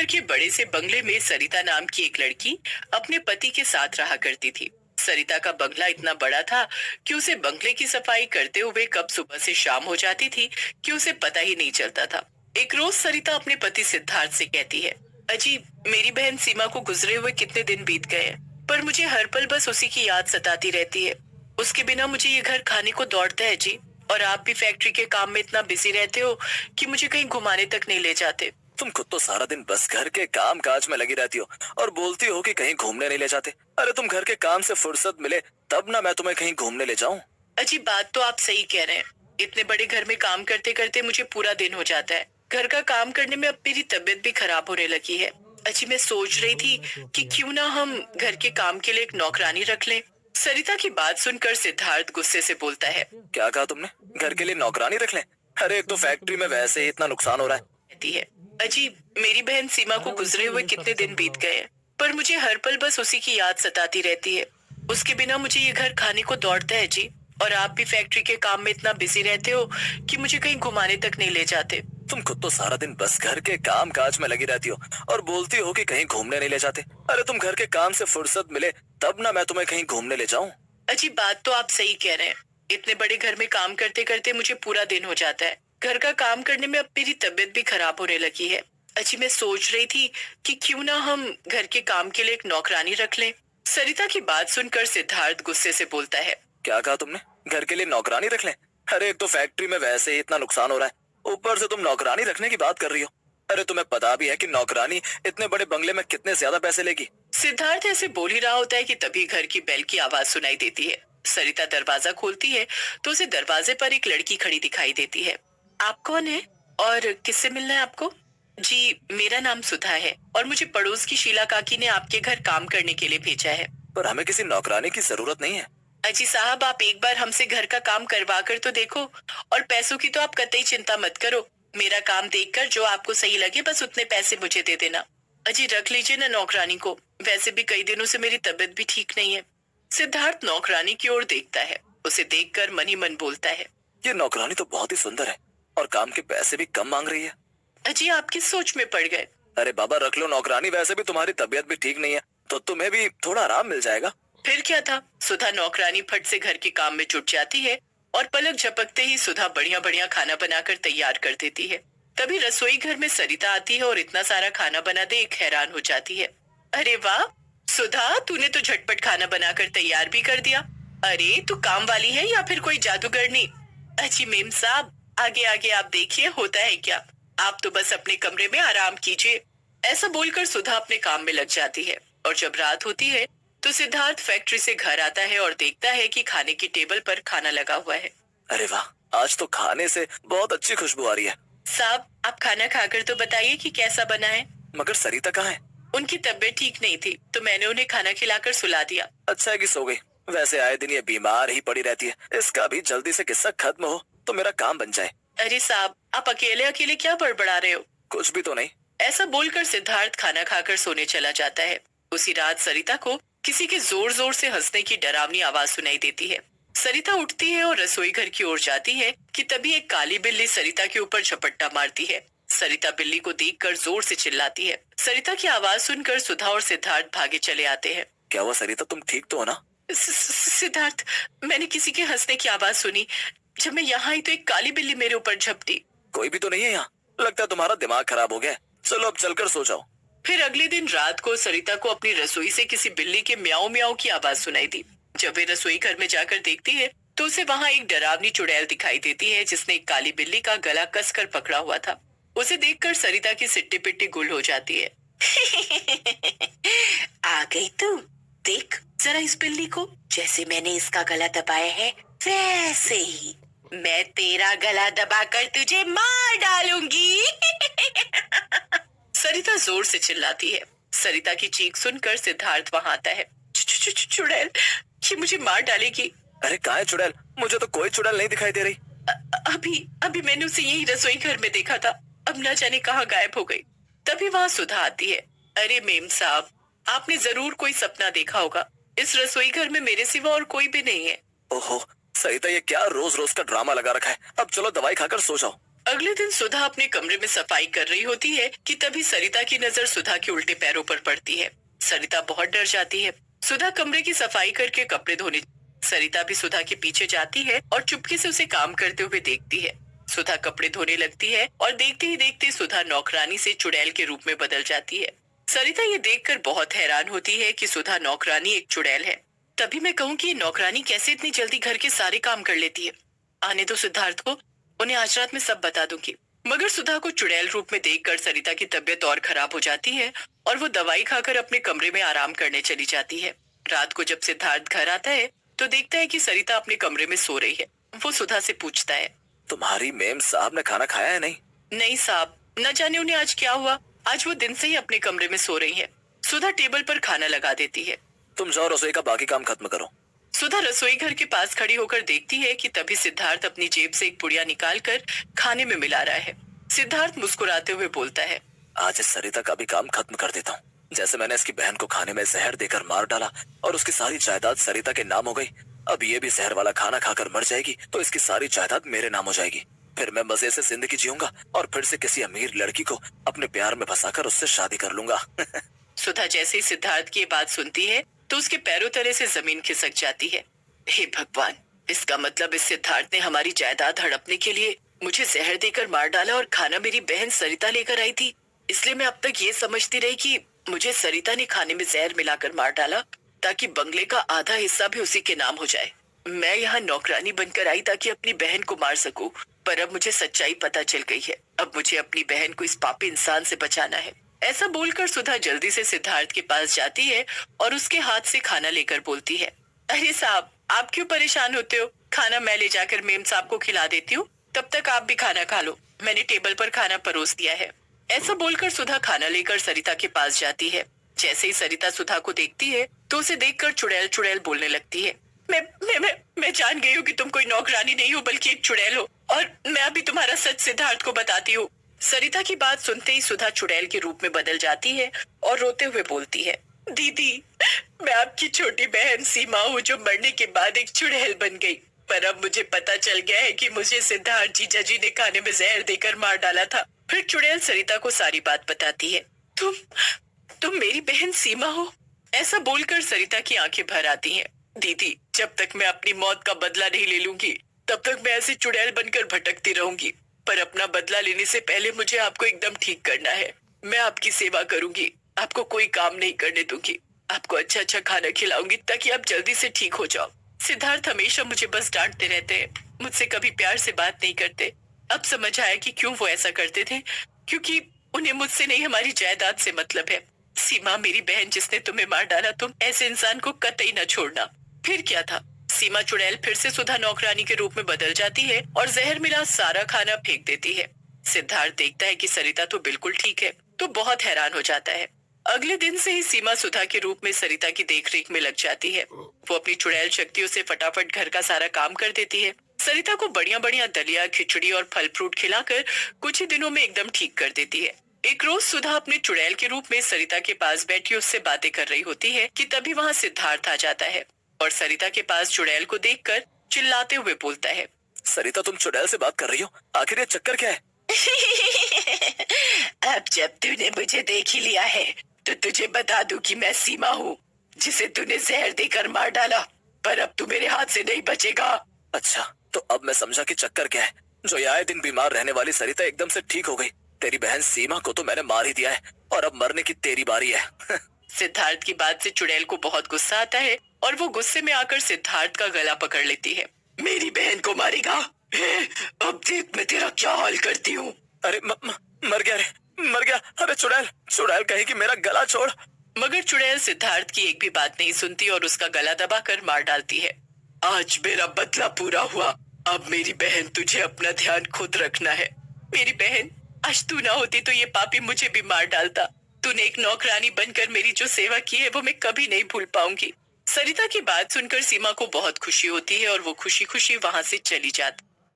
के बड़े से बंगले में सरिता नाम की एक लड़की अपने पति के साथ रहा करती थी। सरिता का बंगला इतना बड़ा था कि उसे बंगले की सफाई करते हुए कब सुबह से शाम हो जाती थी कि उसे पता ही नहीं चलता था। एक रोज सरिता अपने पति सिद्धार्थ से कहती है, अजी, मेरी बहन सीमा को गुजरे हुए कितने दिन बीत गए हैं, पर मुझे हर पल बस उसी की याद सताती रहती है। उसके बिना मुझे ये घर खाने को दौड़ता है जी। और आप भी फैक्ट्री के काम में इतना बिजी रहते हो कि मुझे कहीं घुमाने तक नहीं ले जाते। तुम खुद तो सारा दिन बस घर के काम काज में लगी रहती हो और बोलती हो कि कहीं घूमने नहीं ले जाते। अरे तुम घर के काम से फुर्सत मिले तब ना मैं तुम्हें कहीं घूमने ले जाऊं। अजी, बात तो आप सही कह रहे हैं। इतने बड़े घर में काम करते करते मुझे पूरा दिन हो जाता है। घर का काम करने में अब मेरी तबीयत भी खराब होने लगी है। अजी, मैं सोच रही थी कि क्यों ना हम घर के काम के लिए एक नौकरानी रख लें। सरिता की बात सुनकर सिद्धार्थ गुस्से से बोलता है, क्या कहा तुमने? घर के लिए नौकरानी रख लें? अरे एक तो फैक्ट्री में वैसे ही इतना नुकसान हो रहा है। कहती है, अजी, मेरी बहन सीमा को गुजरे हुए कितने दिन बीत गए हैं, पर मुझे हर पल बस उसी की याद सताती रहती है। उसके बिना मुझे ये घर खाने को दौड़ता है जी। और आप भी फैक्ट्री के काम में इतना बिजी रहते हो कि मुझे कहीं घुमाने तक नहीं ले जाते। तुम खुद तो सारा दिन बस घर के काम काज में लगी रहती हो और बोलती हो कि कहीं घूमने नहीं ले जाते। अरे तुम घर के काम से फुर्सत मिले तब ना मैं तुम्हें कहीं घूमने ले जाऊं। अजी, बात तो आप सही कह रहे हैं। इतने बड़े घर में काम करते करते मुझे पूरा दिन हो जाता है। घर का काम करने में अब मेरी तबीयत भी खराब होने लगी है। अजी, मैं सोच रही थी कि क्यों ना हम घर के काम के लिए एक नौकरानी रख लें। सरिता की बात सुनकर सिद्धार्थ गुस्से से बोलता है, क्या कहा तुमने? घर के लिए नौकरानी रख लें? अरे एक तो फैक्ट्री में वैसे ही इतना नुकसान हो रहा है, ऊपर से तुम नौकरानी रखने की बात कर रही हो। अरे तुम्हें पता भी है कि नौकरानी इतने बड़े बंगले में कितने ज्यादा पैसे लेगी। सिद्धार्थ ऐसे बोल ही रहा होता है कि तभी घर की बेल की आवाज सुनाई देती है। सरिता दरवाजा खोलती है तो उसे दरवाजे पर एक लड़की खड़ी दिखाई देती है। आप कौन है और किससे मिलना है आपको? जी, मेरा नाम सुधा है और मुझे पड़ोस की शीला काकी ने आपके घर काम करने के लिए भेजा है। पर हमें किसी नौकरानी की जरूरत नहीं है। अजी साहब, आप एक बार हमसे घर का काम करवा कर तो देखो। और पैसों की तो आप कतई चिंता मत करो। मेरा काम देखकर जो आपको सही लगे बस उतने पैसे मुझे दे देना। अजी, रख लीजिए ना नौकरानी को। वैसे भी कई दिनों से मेरी तबीयत भी ठीक नहीं है। सिद्धार्थ नौकरानी की ओर देखता है। उसे देखकर मन ही मन बोलता है, ये नौकरानी तो बहुत ही सुंदर है और काम के पैसे भी कम मांग रही है। अजी, आप किस सोच में पड़ गए? अरे बाबा, रख लो नौकरानी। वैसे भी तुम्हारी तबीयत भी ठीक नहीं है तो तुम्हें भी थोड़ा आराम मिल जाएगा। फिर क्या था, सुधा नौकरानी फट से घर के काम में जुट जाती है और पलक झपकते ही सुधा बढ़िया बढ़िया खाना बनाकर तैयार कर देती है। तभी रसोई घर में सरिता आती है और इतना सारा खाना बना देख हैरान हो जाती है। अरे वाह सुधा, तूने तो झटपट खाना बनाकर तैयार भी कर दिया। अरे तू काम वाली है या फिर कोई जादूगरनी? अजी मेम साहब, आगे आगे आप देखिए होता है क्या। आप तो बस अपने कमरे में आराम कीजिए। ऐसा बोलकर सुधा अपने काम में लग जाती है। और जब रात होती है तो सिद्धार्थ फैक्ट्री से घर आता है और देखता है कि खाने की टेबल पर खाना लगा हुआ है। अरे वाह, आज तो खाने से बहुत अच्छी खुशबू आ रही है। साहब, आप खाना खाकर तो बताइए कि कैसा बना है। मगर सरिता कहाँ है? उनकी तबीयत ठीक नहीं थी तो मैंने उन्हें खाना खिलाकर सुला दिया। अच्छा है कि सो गई। वैसे आए दिन ये बीमार ही पड़ी रहती है। इसका भी जल्दी से किस्सा खत्म हो तो मेरा काम बन जाए। अरे साहब, आप अकेले अकेले क्या बड़बड़ा रहे हो? कुछ भी तो नहीं। ऐसा बोलकर सिद्धार्थ खाना खाकर सोने चला जाता है। उसी रात सरिता को किसी के जोर जोर से हंसने की डरावनी आवाज सुनाई देती है। सरिता उठती है और रसोई घर की ओर जाती है कि तभी एक काली बिल्ली सरिता के ऊपर झपट्टा मारती है। सरिता बिल्ली को देखकर जोर से चिल्लाती है। सरिता की आवाज सुनकर सुधा और सिद्धार्थ भागे चले आते हैं। क्या हुआ सरिता, तुम ठीक तो हो ना? सिद्धार्थ, मैंने किसी के हंसने की आवाज सुनी। जब मैं यहाँ आई तो एक काली बिल्ली मेरे ऊपर झपटी। कोई भी तो नहीं है यहाँ? लगता है तुम्हारा दिमाग खराब हो गया। चलो अब चलकर सो जाओ। फिर अगले दिन रात को सरिता को अपनी रसोई से किसी बिल्ली के म्याऊं म्याऊं की आवाज सुनाई दी। जब वे रसोई घर में जाकर देखती है तो उसे वहाँ एक डरावनी चुड़ैल दिखाई देती है जिसने एक काली बिल्ली का गला कसकर पकड़ा हुआ था। उसे देखकर सरिता की सिट्टी पिट्टी गुल हो जाती है। आ गई तू? देख जरा इस बिल्ली को, जैसे मैंने इसका गला दबाया है वैसे ही मैं तेरा गला दबाकर तुझे मार डालूंगी। सरिता जोर से चिल्लाती है। सरिता की चीख सुनकर सिद्धार्थ वहाँ आता है। चुड़ैल, ये मुझे मार डालेगी। अरे कहाँ है चुड़ैल? मुझे तो कोई चुड़ैल नहीं दिखाई दे रही। अभी अभी मैंने उसे यही रसोई घर में देखा था, अब न जाने कहाँ गायब हो गई। तभी वहाँ सुधा आती है। अरे मेम साहब, आपने जरूर कोई सपना देखा होगा। इस रसोई घर में मेरे सिवा और कोई भी नहीं है। ओहो सरिता, ये क्या रोज रोज का ड्रामा लगा रखा है। अब चलो दवाई खाकर सो जाओ। अगले दिन सुधा अपने कमरे में सफाई कर रही होती है कि तभी सरिता की नजर सुधा के उल्टे पैरों पर पड़ती है। सरिता बहुत डर जाती है। सुधा कमरे की सफाई करके कपड़े धोने, सरिता भी सुधा के पीछे जाती है और चुपके से उसे काम करते हुए देखती है। सुधा कपड़े धोने लगती है और देखते ही देखते सुधा नौकरानी से चुड़ैल के रूप में बदल जाती है। सरिता ये देखकर बहुत हैरान होती है कि सुधा नौकरानी एक चुड़ैल है। तभी मैं कहूँ कि ये नौकरानी कैसे इतनी जल्दी घर के सारे काम कर लेती है। आने दो सिद्धार्थ को, उन्हें आज रात में सब बता दूंगी। मगर सुधा को चुड़ैल रूप में देखकर सरिता की तबीयत और खराब हो जाती है और वो दवाई खाकर अपने कमरे में आराम करने चली जाती है। रात को जब सिद्धार्थ घर आता है तो देखता है कि सरिता अपने कमरे में सो रही है। वो सुधा से पूछता है, तुम्हारी मेम साहब ने खाना खाया है नहीं? नहीं साहब, न जाने उन्हें आज क्या हुआ, आज वो दिन से ही अपने कमरे में सो रही है। सुधा टेबल पर खाना लगा देती है। तुम जाओ रसोई का बाकी काम खत्म करो। सुधा रसोई घर के पास खड़ी होकर देखती है कि तभी सिद्धार्थ अपनी जेब से एक पुड़िया निकालकर खाने में मिला रहा है। सिद्धार्थ मुस्कुराते हुए बोलता है, आज इस सरिता का भी काम खत्म कर देता हूँ। जैसे मैंने इसकी बहन को खाने में जहर देकर मार डाला और उसकी सारी जायदाद सरिता के नाम हो गई, अब ये भी जहर वाला खाना खाकर मर जाएगी तो इसकी सारी जायदाद मेरे नाम हो जाएगी। फिर मैं मजे से जिंदगी जीऊंगा और फिर से किसी अमीर लड़की को अपने प्यार में फंसाकर उससे शादी कर लूंगा। सुधा जैसे ही सिद्धार्थ की ये बात सुनती है तो उसके पैरों तले से जमीन खिसक जाती है। हे भगवान, इसका मतलब इस सिद्धार्थ ने हमारी जायदाद हड़पने के लिए मुझे जहर देकर मार डाला और खाना मेरी बहन सरिता लेकर आई थी। इसलिए मैं अब तक ये समझती रही कि मुझे सरिता ने खाने में जहर मिलाकर मार डाला ताकि बंगले का आधा हिस्सा भी उसी के नाम हो जाए। मैं यहाँ नौकरानी बनकर आई ताकि अपनी बहन को मार सकूं, पर अब मुझे सच्चाई पता चल गई है। अब मुझे अपनी बहन को इस पापी इंसान से बचाना है। ऐसा बोलकर सुधा जल्दी से सिद्धार्थ के पास जाती है और उसके हाथ से खाना लेकर बोलती है, अरे साहब, आप क्यों परेशान होते हो? खाना मैं ले जाकर मेम साहब को खिला देती हूँ, तब तक आप भी खाना खा लो। मैंने टेबल पर खाना परोस दिया है। ऐसा बोलकर सुधा खाना लेकर सरिता के पास जाती है। जैसे ही सरिता सुधा को देखती है तो उसे देखकर चुड़ैल चुड़ैल बोलने लगती है, मैं जान गई हूँ कि तुम कोई नौकरानी नहीं हो बल्कि एक चुड़ैल हो, और मैं अभी तुम्हारा सच सिद्धार्थ को बताती हूँ। सरिता की बात सुनते ही सुधा चुड़ैल के रूप में बदल जाती है और रोते हुए बोलती है, दीदी, मैं आपकी छोटी बहन सीमा हूँ जो मरने के बाद एक चुड़ैल बन गई, पर अब मुझे पता चल गया है कि मुझे सिद्धार्थ जीजा जी ने खाने में जहर देकर मार डाला था। फिर चुड़ैल सरिता को सारी बात बताती है। तुम मेरी बहन सीमा हो? ऐसा बोलकर सरिता की आंखें भर आती हैं। दीदी, जब तक मैं अपनी मौत का बदला नहीं ले लूंगी तब तक मैं ऐसे चुड़ैल बनकर भटकती रहूंगी, पर अपना बदला लेने से पहले मुझे आपको एकदम ठीक करना है। मैं आपकी सेवा करूंगी, आपको कोई काम नहीं करने दूंगी, आपको अच्छा अच्छा खाना खिलाऊंगी ताकि आप जल्दी से ठीक हो जाओ। सिद्धार्थ हमेशा मुझे बस डांटते रहते हैं, मुझसे कभी प्यार से बात नहीं करते। अब समझ आया कि क्यों वो ऐसा करते थे, क्योंकि उन्हें मुझसे नहीं हमारी जायदाद से मतलब है। सीमा, मेरी बहन जिसने तुम्हें मार डाला, तुम ऐसे इंसान को कतई न छोड़ना। फिर क्या था, सीमा चुड़ैल फिर से सुधा नौकरानी के रूप में बदल जाती है और जहर मिला सारा खाना फेंक देती है। सिद्धार्थ देखता है कि सरिता तो बिल्कुल ठीक है, तो बहुत हैरान हो जाता है। अगले दिन से ही सीमा सुधा के रूप में सरिता की देखरेख में लग जाती है। वो अपनी चुड़ैल शक्तियों से फटाफट घर का सारा काम कर देती है। सरिता को बढ़िया बढ़िया दलिया, खिचड़ी और फल फ्रूट खिलाकर कुछ ही दिनों में एकदम ठीक कर देती है। एक रोज सुधा अपने चुड़ैल के रूप में सरिता के पास बैठी उससे बातें कर रही होती है कि तभी वहाँ सिद्धार्थ आ जाता है और सरिता के पास चुड़ैल को देखकर चिल्लाते हुए बोलता है, सरिता, तुम चुड़ैल से बात कर रही हो? आखिर ये चक्कर क्या है? अब जब तूने मुझे देख ही लिया है तो तुझे बता दूं कि मैं सीमा हूँ जिसे तूने जहर देकर मार डाला, पर अब तू मेरे हाथ से नहीं बचेगा। अच्छा, तो अब मैं समझा कि चक्कर क्या है। जो ये आए दिन बीमार रहने वाली सरिता एकदम से ठीक हो गई। तेरी बहन सीमा को तो मैंने मार ही दिया है और अब मरने की तेरी बारी है। सिद्धार्थ की बात से चुड़ैल को बहुत गुस्सा आता है और वो गुस्से में आकर सिद्धार्थ का गला पकड़ लेती है। मेरी बहन को मारेगा? अब देख मैं तेरा क्या हाल करती हूँ। अरे मर गया रे, मर गया। अरे चुड़ैल, चुड़ैल कहेगी मेरा गला छोड़। मगर चुड़ैल सिद्धार्थ की एक भी बात नहीं सुनती और उसका गला दबाकर मार डालती है। आज मेरा बदला पूरा हुआ, अब मेरी बहन तुझे अपना ध्यान खुद रखना है। मेरी बहन, आज तू ना होती तो ये पापी मुझे भी मार डालता। तूने एक नौकरानी बनकर मेरी जो सेवा की है वो मैं कभी नहीं भूल पाऊंगी। सरिता की बात सुनकर सीमा को बहुत खुशी होती है और वो खुशी खुशी वहाँ से चली जाती।